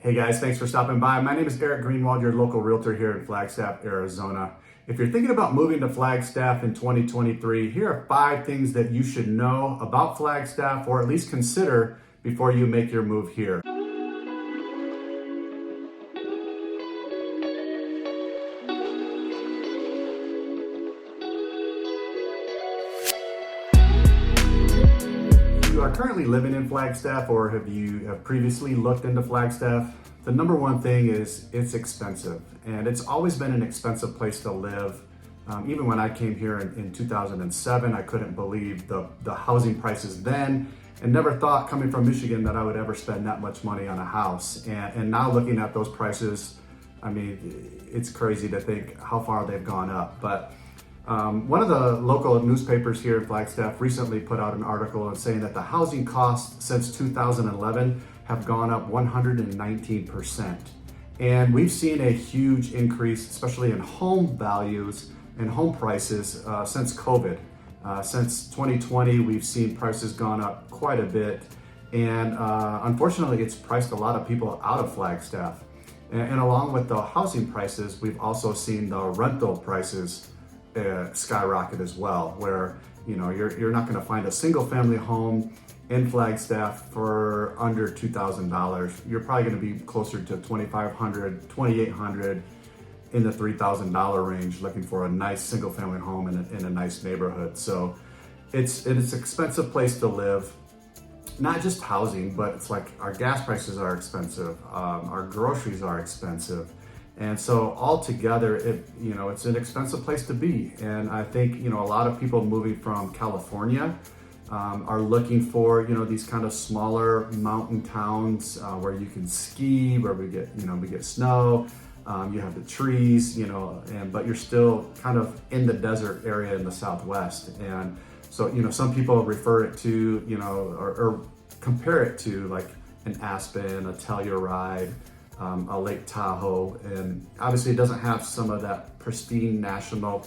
Hey guys, thanks for stopping by. My name is Eric Greenwald, your local realtor here in Flagstaff, Arizona. If you're thinking about moving to Flagstaff in 2023, here are 5 things that you should know about Flagstaff, or at least consider before you make your move here. If you are currently living in Flagstaff, or have you previously looked into Flagstaff, the number one thing is it's expensive, and it's always been an expensive place to live. Even when I came here in 2007, I couldn't believe the housing prices then, and never thought, coming from Michigan, that I would ever spend that much money on a house. And now looking at those prices, I mean, it's crazy to think how far they've gone up. But one of the local newspapers here in Flagstaff recently put out an article and saying that the housing costs since 2011 have gone up 119%. And we've seen a huge increase, especially in home values and home prices since COVID. Since 2020, we've seen prices gone up quite a bit. And unfortunately, it's priced a lot of people out of Flagstaff. And along with the housing prices, we've also seen the rental prices skyrocket as well, where you're not going to find a single family home in Flagstaff for under $2,000. You're probably going to be closer to $2,500, $2,800, in the $3,000 range, looking for a nice single family home in a nice neighborhood. So it's an expensive place to live. Not just housing, but it's like our gas prices are expensive, our groceries are expensive. And so altogether, it's an expensive place to be. And I think, a lot of people moving from California are looking for, these kind of smaller mountain towns where you can ski, where we get snow, you have the trees, but you're still kind of in the desert area in the Southwest. And so, some people refer it to, or compare it to like an Aspen, a Telluride, a Lake Tahoe. And obviously it doesn't have some of that pristine national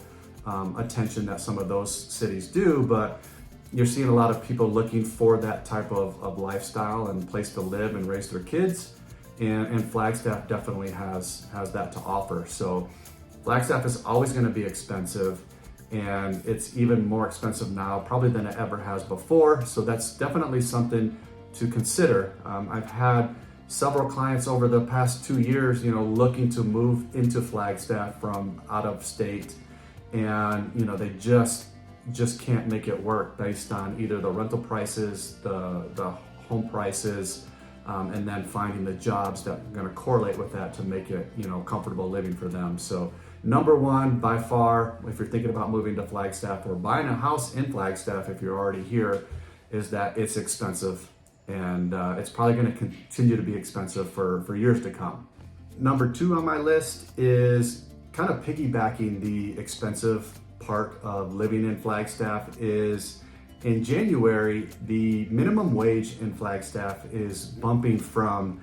attention that some of those cities do, but you're seeing a lot of people looking for that type of lifestyle and place to live and raise their kids. And Flagstaff definitely has that to offer. So Flagstaff is always going to be expensive, and it's even more expensive now probably than it ever has before. So that's definitely something to consider. I've had several clients over the past 2 years, looking to move into Flagstaff from out of state, and they just can't make it work based on either the rental prices, the home prices, and then finding the jobs that are going to correlate with that to make it, comfortable living for them. So number one, by far, if you're thinking about moving to Flagstaff or buying a house in Flagstaff, if you're already here, is that it's expensive, and it's probably going to continue to be expensive for years to come. Number 2 on my list is kind of piggybacking the expensive part of living in Flagstaff. Is in January, the minimum wage in Flagstaff is bumping from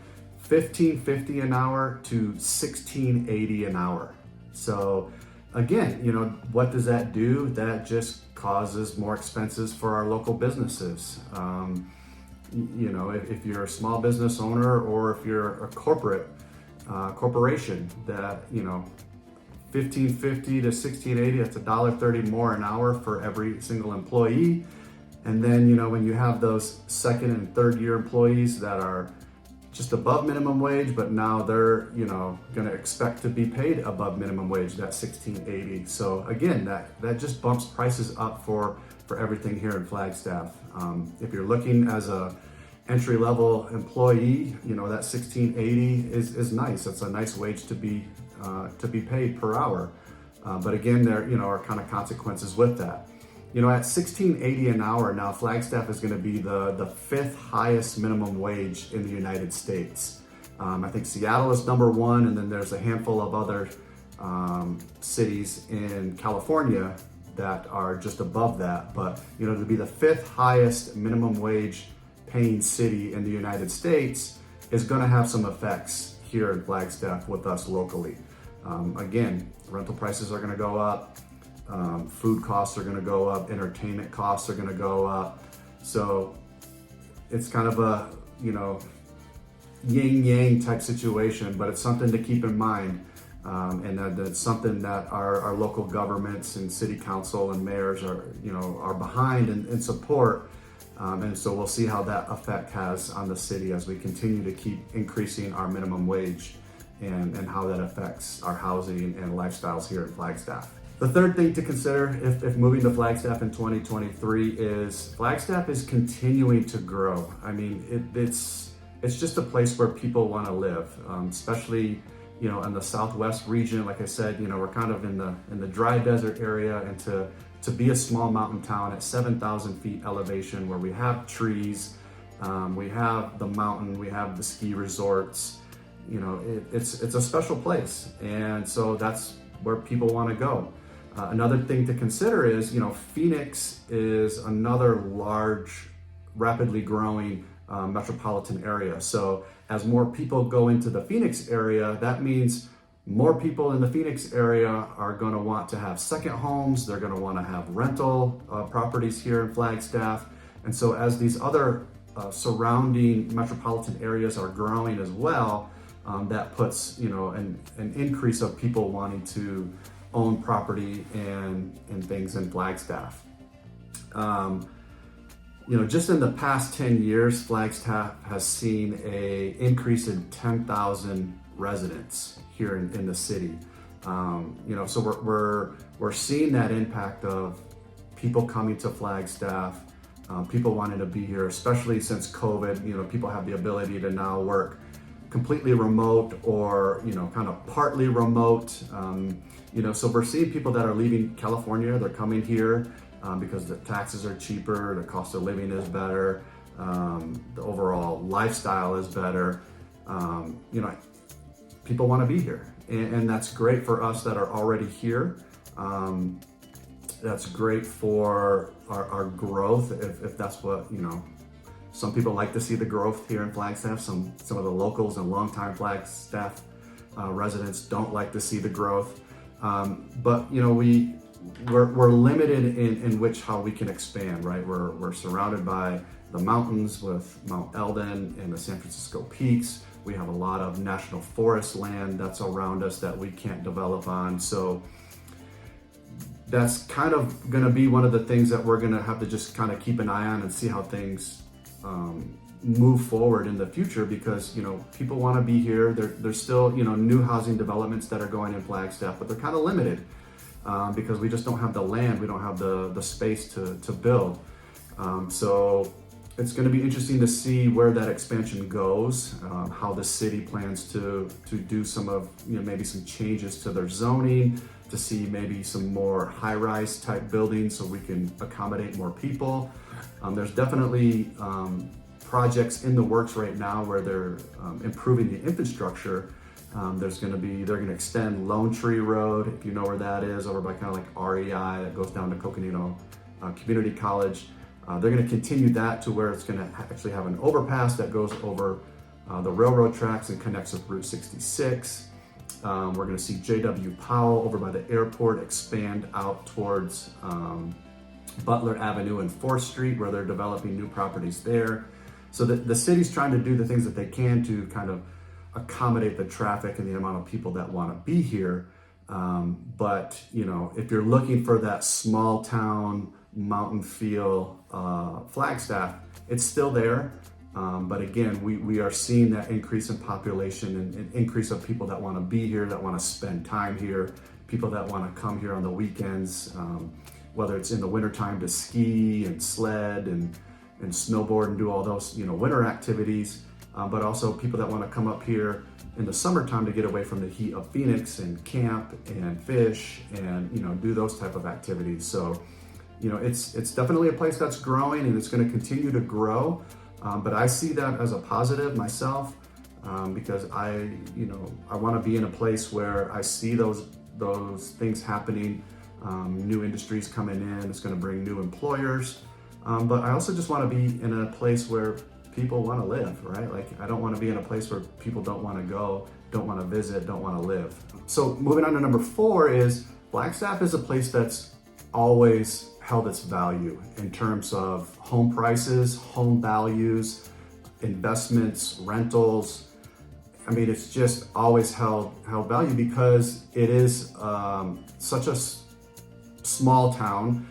$15.50 an hour to $16.80 an hour. So again, what does that do? That just causes more expenses for our local businesses. If you're a small business owner, or if you're a corporation, that $15.50 to $16.80, that's $1.30 more an hour for every single employee. And then, when you have those second and third year employees that are just above minimum wage, but now they're, going to expect to be paid above minimum wage, that $16.80. So again, that just bumps prices up for everything here in Flagstaff. If you're looking as a entry-level employee, that $16.80 is nice. It's a nice wage to be paid per hour. But again, there are kind of consequences with that. At $16.80 an hour now, Flagstaff is going to be the 5th highest minimum wage in the United States. I think Seattle is number 1, and then there's a handful of other cities in California that are just above that. But to be the 5th highest minimum wage paying city in the United States is going to have some effects here in Flagstaff with us locally. Again, rental prices are going to go up. Food costs are going to go up, entertainment costs are going to go up. So it's kind of a, yin-yang type situation, but it's something to keep in mind. And that's something that our local governments and city council and mayors are behind and support. And so we'll see how that effect has on the city as we continue to keep increasing our minimum wage and how that affects our housing and lifestyles here in Flagstaff. The third thing to consider if moving to Flagstaff in 2023 is Flagstaff is continuing to grow. I mean, it's just a place where people want to live, especially in the Southwest region. Like I said, we're kind of in the dry desert area, and to be a small mountain town at 7,000 feet elevation where we have trees, we have the mountain, we have the ski resorts, it's a special place. And so that's where people want to go. Another thing to consider is, Phoenix is another large, rapidly growing metropolitan area. So as more people go into the Phoenix area, that means more people in the Phoenix area are going to want to have second homes. They're going to want to have rental properties here in Flagstaff. And so as these other surrounding metropolitan areas are growing as well, that puts an increase of people wanting to own property and things in Flagstaff. Just in the past 10 years, Flagstaff has seen a increase in 10,000 residents here in the city. So we're seeing that impact of people coming to Flagstaff, people wanting to be here, especially since COVID. People have the ability to now work completely remote or kind of partly remote. So we're seeing people that are leaving California. They're coming here because the taxes are cheaper, the cost of living is better, the overall lifestyle is better. People want to be here, and that's great for us that are already here. That's great for our growth, if that's what some people like to see, the growth here in Flagstaff. Some of the locals and longtime Flagstaff residents don't like to see the growth. But we're limited in how we can expand, right? We're surrounded by the mountains with Mount Eldon and the San Francisco Peaks. We have a lot of national forest land that's around us that we can't develop on. So that's kind of going to be one of the things that we're going to have to just kind of keep an eye on and see how things move forward in the future, because people want to be here. There's still new housing developments that are going in Flagstaff, but they're kind of limited because we just don't have the land, we don't have the space to build. So it's going to be interesting to see where that expansion goes, how the city plans to do some of maybe some changes to their zoning, to see maybe some more high-rise type buildings so we can accommodate more people. There's definitely projects in the works right now where they're improving the infrastructure. They're going to extend Lone Tree Road, if you know where that is, over by kind of like REI that goes down to Coconino Community College. They're going to continue that to where it's going to actually have an overpass that goes over the railroad tracks and connects with Route 66. We're going to see J.W. Powell over by the airport expand out towards Butler Avenue and 4th Street, where they're developing new properties there. So the city's trying to do the things that they can to kind of accommodate the traffic and the amount of people that want to be here. But if you're looking for that small town mountain feel, Flagstaff, it's still there. But again, we are seeing that increase in population and increase of people that want to be here, that want to spend time here, people that want to come here on the weekends, whether it's in the wintertime to ski and sled and snowboard and do all those winter activities, but also people that want to come up here in the summertime to get away from the heat of Phoenix and camp and fish and do those type of activities. So it's definitely a place that's growing, and it's going to continue to grow. But I see that as a positive myself, because I want to be in a place where I see those things happening, new industries coming in. It's going to bring new employers, but I also just want to be in a place where people want to live, right? Like, I don't want to be in a place where people don't want to go, don't want to visit, don't want to live. So moving on to number 4 is Flagstaff is a place that's always held its value in terms of home prices, home values, investments, rentals. I mean, it's just always held value because it is such a small town,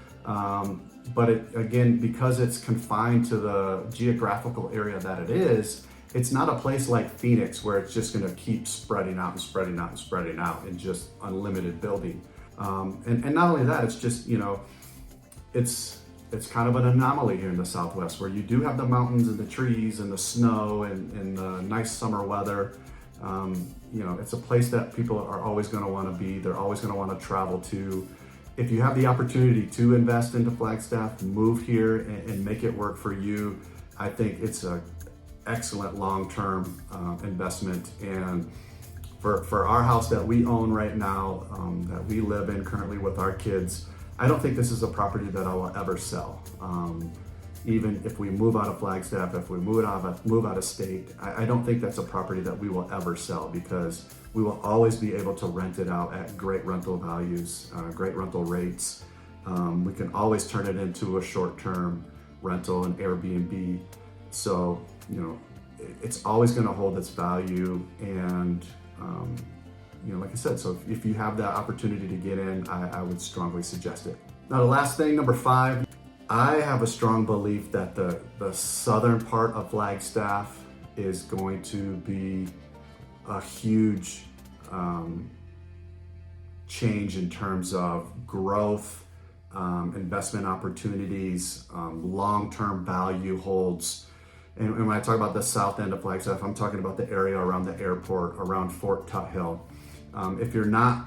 but again, because it's confined to the geographical area that it is, it's not a place like Phoenix where it's just going to keep spreading out and spreading out and spreading out in just unlimited building. And not only that, it's just, it's kind of an anomaly here in the Southwest where you do have the mountains and the trees and the snow and the nice summer weather. It's a place that people are always going to want to be. They're always going to want to travel to. If you have the opportunity to invest into Flagstaff, move here and make it work for you, I think it's an excellent long-term investment. And for our house that we own right now, that we live in currently with our kids, I don't think this is a property that I will ever sell. Even if we move out of Flagstaff, if we move out of state, I don't think that's a property that we will ever sell because we will always be able to rent it out at great rental values, great rental rates. We can always turn it into a short-term rental, an Airbnb. So, it's always going to hold its value. And, like I said, so if you have that opportunity to get in, I would strongly suggest it. Now, the last thing, number 5, I have a strong belief that the southern part of Flagstaff is going to be a huge change in terms of growth, investment opportunities, long-term value holds. And when I talk about the south end of Flagstaff, I'm talking about the area around the airport, around Fort Tuthill. If you're not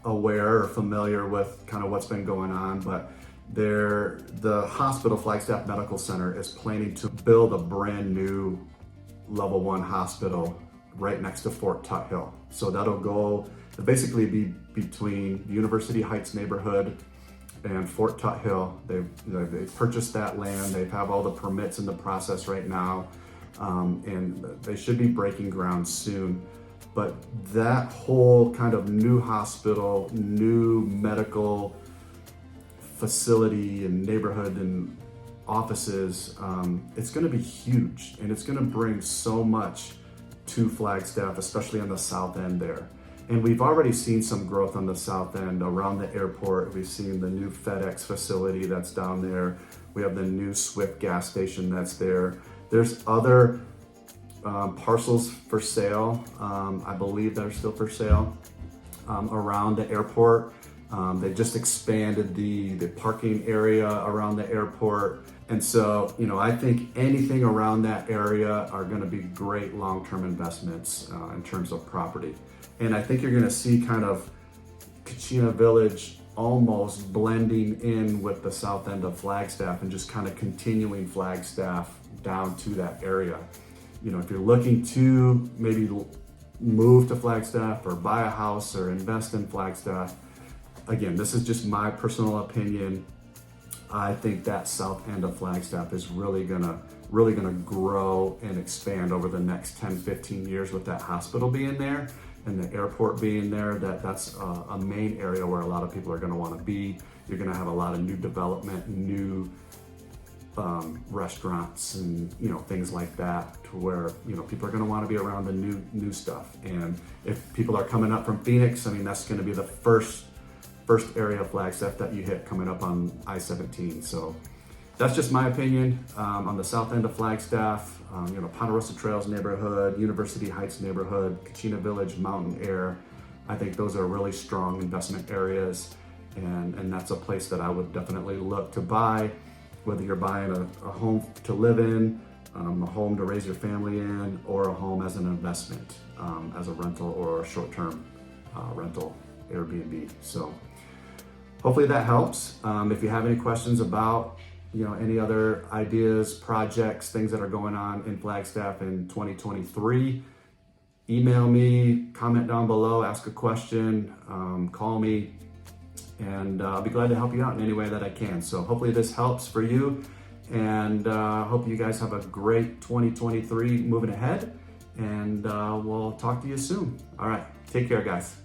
aware or familiar with kind of what's been going on, but the hospital, Flagstaff Medical Center, is planning to build a brand new level 1 hospital right next to Fort Tuthill. So it'll basically be between University Heights neighborhood and Fort Tuthill. They've purchased that land. They have all the permits in the process right now, and they should be breaking ground soon. But that whole kind of new hospital, new medical facility and neighborhood and offices, it's going to be huge, and it's going to bring so much to Flagstaff, especially on the south end there. And we've already seen some growth on the south end around the airport. We've seen the new FedEx facility that's down there. We have the new Swift gas station that's there. There's other parcels for sale. I believe they're still for sale around the airport. They just expanded the parking area around the airport. And so, I think anything around that area are going to be great long-term investments in terms of property. And I think you're going to see kind of Kachina Village almost blending in with the south end of Flagstaff and just kind of continuing Flagstaff down to that area. If you're looking to maybe move to Flagstaff or buy a house or invest in Flagstaff, again, this is just my personal opinion. I think that south end of Flagstaff is really gonna grow and expand over the next 10, 15 years with that hospital being there and the airport being there. That's a main area where a lot of people are gonna wanna be. You're gonna have a lot of new development, new restaurants and things like that, to where people are going to want to be around the new stuff. And if people are coming up from Phoenix, I mean, that's going to be the first area of Flagstaff that you hit coming up on I-17. So that's just my opinion on the south end of Flagstaff. Ponderosa Trails neighborhood, University Heights neighborhood, Kachina Village, Mountain Air. I think those are really strong investment areas, and that's a place that I would definitely look to buy. Whether you're buying a home to live in, a home to raise your family in, or a home as an investment, as a rental or a short-term rental, Airbnb. So hopefully that helps. If you have any questions about any other ideas, projects, things that are going on in Flagstaff in 2023, email me, comment down below, ask a question, call me. And I'll be glad to help you out in any way that I can. So hopefully this helps for you, and hope you guys have a great 2023 moving ahead, and we'll talk to you soon. All right, take care, guys.